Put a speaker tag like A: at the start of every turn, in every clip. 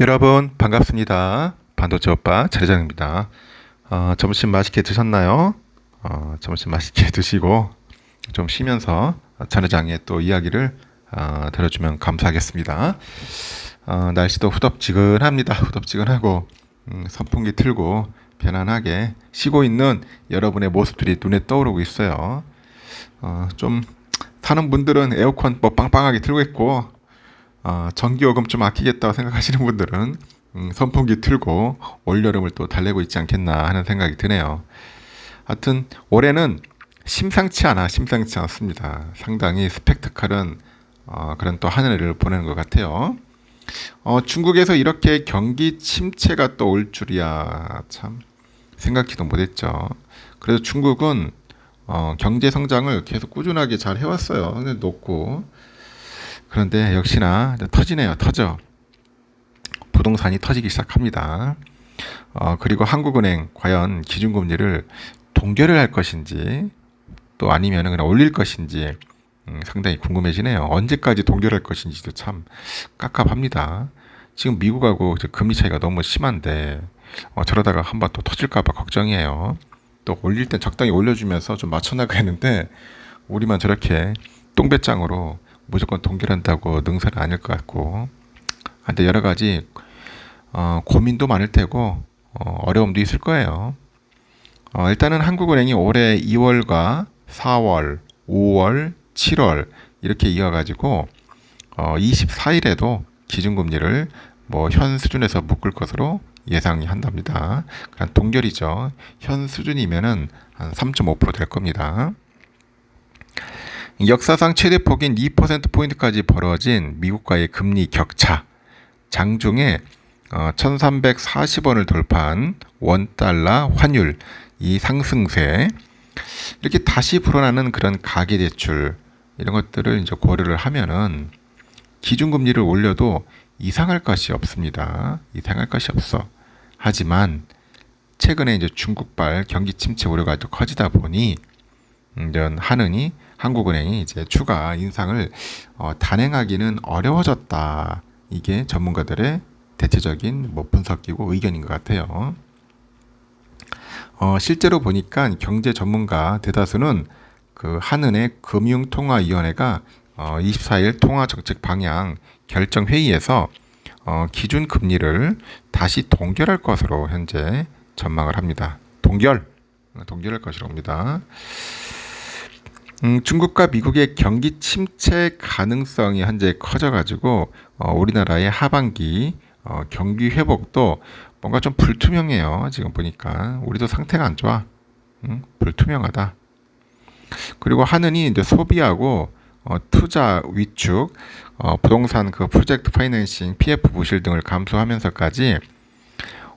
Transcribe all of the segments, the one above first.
A: 여러분 반갑습니다. 반도체 오빠 차례장입니다. 점심 맛있게 드셨나요? 점심 맛있게 드시고 좀 쉬면서 차례장의 또 이야기를 들어주면 감사하겠습니다. 날씨도 후덥지근합니다. 후덥지근하고 선풍기 틀고 편안하게 쉬고 있는 여러분의 모습들이 눈에 떠오르고 있어요. 좀 사는 분들은 에어컨 뭐 빵빵하게 틀고 있고 전기요금 좀 아끼겠다고 생각하시는 분들은 선풍기 틀고 올여름을 또 달래고 있지 않겠나 하는 생각이 드네요. 하여튼 올해는 심상치 않습니다. 상당히 스펙트컬한 그런 또 한 해를 보내는 것 같아요. 중국에서 이렇게 경기 침체가 또 올 줄이야 참 생각지도 못했죠. 그래서 중국은 경제 성장을 계속 꾸준하게 잘 해왔어요. 근데 높고 그런데 역시나 터지네요. 터져. 부동산이 터지기 시작합니다. 그리고 한국은행 과연 기준금리를 동결을 할 것인지 또 아니면 그냥 올릴 것인지 상당히 궁금해지네요. 언제까지 동결할 것인지도 참 깝깝합니다. 지금 미국하고 금리 차이가 너무 심한데 저러다가 한번 또 터질까봐 걱정이에요. 또 올릴 땐 적당히 올려주면서 좀 맞춰나가는데 우리만 저렇게 똥배짱으로 무조건 동결한다고 능사는 아닐 것 같고, 근데 여러 가지 고민도 많을 테고 어려움도 있을 거예요. 일단은 한국은행이 올해 2월과 4월, 5월, 7월 이렇게 이어가지고 24일에도 기준금리를 뭐 현 수준에서 묶을 것으로 예상이 한답니다. 그냥 동결이죠. 현 수준이면은 한 3.5%될 겁니다. 역사상 최대폭인 2%포인트까지 벌어진 미국과의 금리 격차, 장중에 1340원을 돌파한 원달러 환율 이 상승세, 이렇게 다시 불어나는 그런 가계대출 이런 것들을 이제 고려를 하면은 기준금리를 올려도 이상할 것이 없습니다. 이상할 것이 없어. 하지만 최근에 이제 중국발 경기 침체 우려가 또 커지다 보니 이런 한국은행이 이제 추가 인상을 단행하기는 어려워졌다. 이게 전문가들의 대체적인 뭐 분석이고 의견인 것 같아요. 실제로 보니까 경제 전문가 대다수는 그 한은의 금융통화위원회가 24일 통화정책 방향 결정 회의에서 기준 금리를 다시 동결할 것으로 현재 전망을 합니다. 동결할 것이라고 합니다. 중국과 미국의 경기 침체 가능성이 현재 커져가지고 우리나라의 하반기 경기 회복도 뭔가 좀 불투명해요. 지금 보니까 우리도 상태가 안 좋아. 불투명하다. 그리고 하느니 이제 소비하고 투자 위축, 부동산 그 프로젝트 파이낸싱, PF 부실 등을 감소하면서까지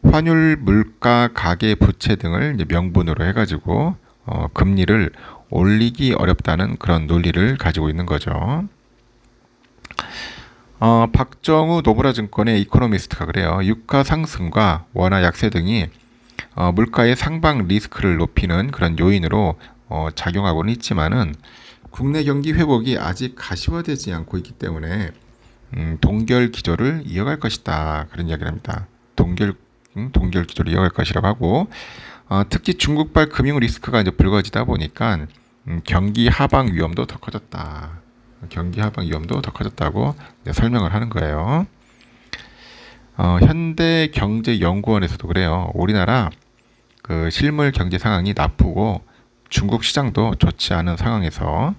A: 환율, 물가, 가계 부채 등을 이제 명분으로 해가지고 금리를 올리기 어렵다는 그런 논리를 가지고 있는 거죠. 박정우 노브라증권의 이코노미스트가 그래요. 유가 상승과 원화 약세 등이 물가의 상방 리스크를 높이는 그런 요인으로 작용하고는 있지만은 국내 경기 회복이 아직 가시화되지 않고 있기 때문에 동결 기조를 이어갈 것이다. 그런 이야기를 합니다. 동결 기조를 이어갈 것이라고 하고, 특히 중국발 금융 리스크가 이제 불거지다 보니까 경기 하방 위험도 더 커졌다. 경기 하방 위험도 더 커졌다고 설명을 하는 거예요. 현대경제연구원에서도 그래요. 우리나라 그 실물 경제 상황이 나쁘고 중국 시장도 좋지 않은 상황에서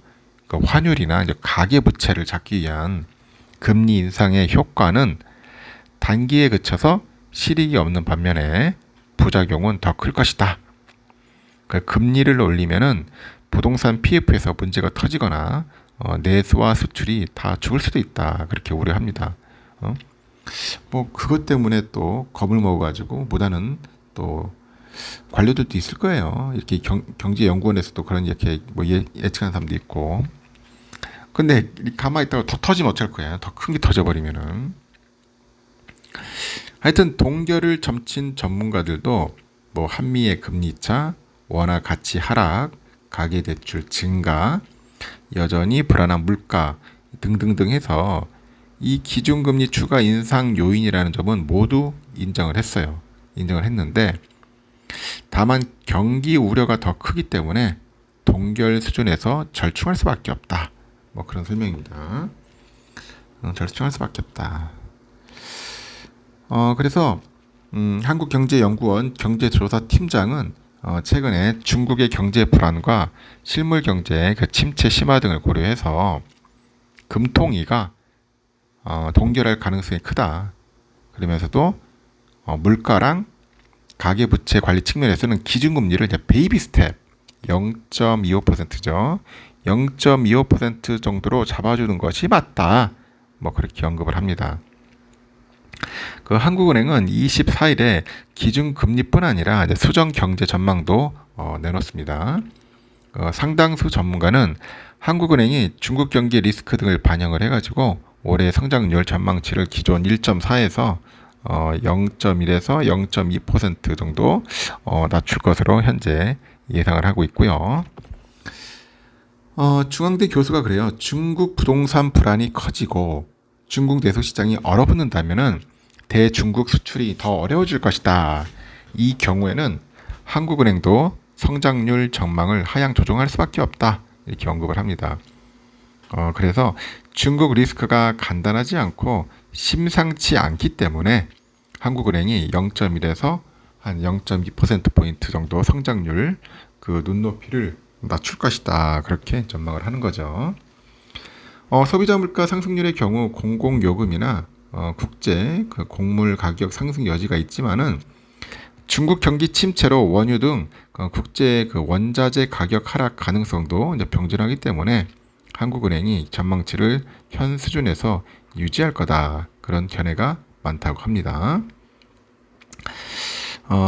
A: 그 환율이나 이제 가계 부채를 잡기 위한 금리 인상의 효과는 단기에 그쳐서 실익이 없는 반면에 부작용은 더 클 것이다. 그 금리를 올리면은 부동산 PF에서 문제가 터지거나 내수와 수출이 다 죽을 수도 있다. 그렇게 우려합니다. 뭐 그것 때문에 또 겁을 먹어가지고 못하는 또 관료들도 있을 거예요. 이렇게 경제연구원에서도 그런 이렇게 뭐 예측하는 사람도 있고. 근데 가만히 있다가 더 터지면 어쩔 거야. 더 큰 게 터져버리면은. 하여튼 동결을 점친 전문가들도 뭐 한미의 금리차, 원화 가치 하락, 가계대출 증가, 여전히 불안한 물가 등등등 해서 이 기준금리 추가 인상 요인이라는 점은 모두 인정을 했어요. 인정을 했는데 다만 경기 우려가 더 크기 때문에 동결 수준에서 절충할 수밖에 없다. 뭐 그런 설명입니다. 절충할 수밖에 없다. 그래서 한국경제연구원 경제조사팀장은 최근에 중국의 경제 불안과 실물 경제의 그 침체 심화 등을 고려해서 금통위가 동결할 가능성이 크다. 그러면서도 물가랑 가계부채 관리 측면에서는 기준금리를 이제 베이비 스텝 0.25%죠. 0.25% 정도로 잡아주는 것이 맞다. 뭐 그렇게 언급을 합니다. 그 한국은행은 24일에 기준금리뿐 아니라 이제 수정 경제 전망도 내놓습니다. 상당수 전문가는 한국은행이 중국 경기 리스크 등을 반영을 해가지고 올해 성장률 전망치를 기존 1.4에서 0.1에서 0.2% 정도 낮출 것으로 현재 예상을 하고 있고요. 중앙대 교수가 그래요. 중국 부동산 불안이 커지고 중국 내수 시장이 얼어붙는다면은 대중국 수출이 더 어려워질 것이다. 이 경우에는 한국은행도 성장률 전망을 하향 조정할 수밖에 없다. 이렇게 언급을 합니다. 그래서 중국 리스크가 간단하지 않고 심상치 않기 때문에 한국은행이 0.1에서 한 0.2%포인트 정도 성장률 그 눈높이를 낮출 것이다. 그렇게 전망을 하는 거죠. 소비자 물가 상승률의 경우 공공요금이나 국제 그 곡물 가격 상승 여지가 있지만은 중국 경기 침체로 원유 등 국제 그 원자재 가격 하락 가능성도 이제 병존하기 때문에 한국은행이 전망치를 현 수준에서 유지할 거다. 그런 견해가 많다고 합니다.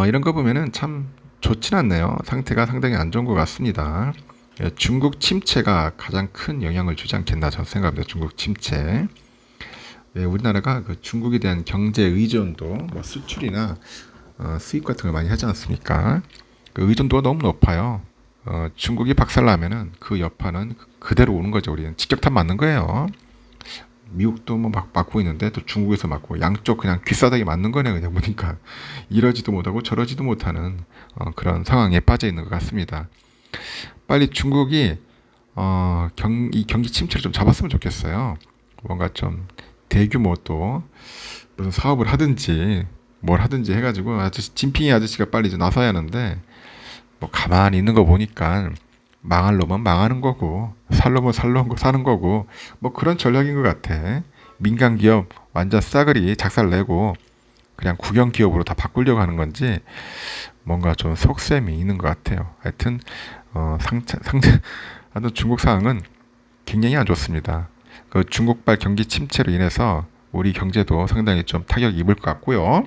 A: 이런 거 보면은 참 좋진 않네요. 상태가 상당히 안 좋은 것 같습니다. 중국 침체가 가장 큰 영향을 주지 않겠나 저는 생각합니다. 중국 침체. 우리나라가 그 중국에 대한 경제 의존도 뭐 수출이나 수입 같은 걸 많이 하지 않습니까? 그 의존도가 너무 높아요. 중국이 박살나면은 그 여파는 그대로 오는 거죠. 우리는 직격탄 맞는 거예요. 미국도 뭐 막 맞고 있는데 또 중국에서 맞고 양쪽 그냥 귀싸대기 맞는 거네 그냥 보니까 이러지도 못하고 저러지도 못하는 그런 상황에 빠져 있는 것 같습니다. 빨리 중국이 이 경기 침체를 좀 잡았으면 좋겠어요. 뭔가 좀 대규모 또 무슨 사업을 하든지 뭘 하든지 해가지고 진핑이 아저씨가 빨리 좀 나서야 하는데 뭐 가만히 있는 거 보니까 망할 놈은 망하는 거고 살 놈은 사는 거고 뭐 그런 전략인 것 같아. 민간 기업 완전 싸그리 작살내고 그냥 국영 기업으로 다 바꾸려고 하는 건지 뭔가 좀 속셈이 있는 것 같아요. 하여튼 하여튼 중국 상황은 굉장히 안 좋습니다. 그 중국발 경기 침체로 인해서 우리 경제도 상당히 좀 타격 입을 것 같고요.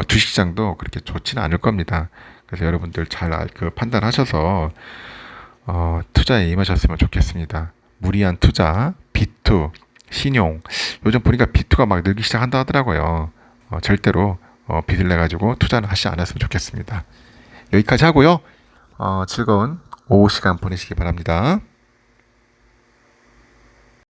A: 주식시장도 그렇게 좋지는 않을 겁니다. 그래서 여러분들 잘 판단하셔서 투자에 임하셨으면 좋겠습니다. 무리한 투자, 비투, 신용. 요즘 보니까 비투가 막 늘기 시작한다 하더라고요. 절대로 빚을 내가지고 투자는 하지 않았으면 좋겠습니다. 여기까지 하고요. 즐거운 오후 시간 보내시기 바랍니다.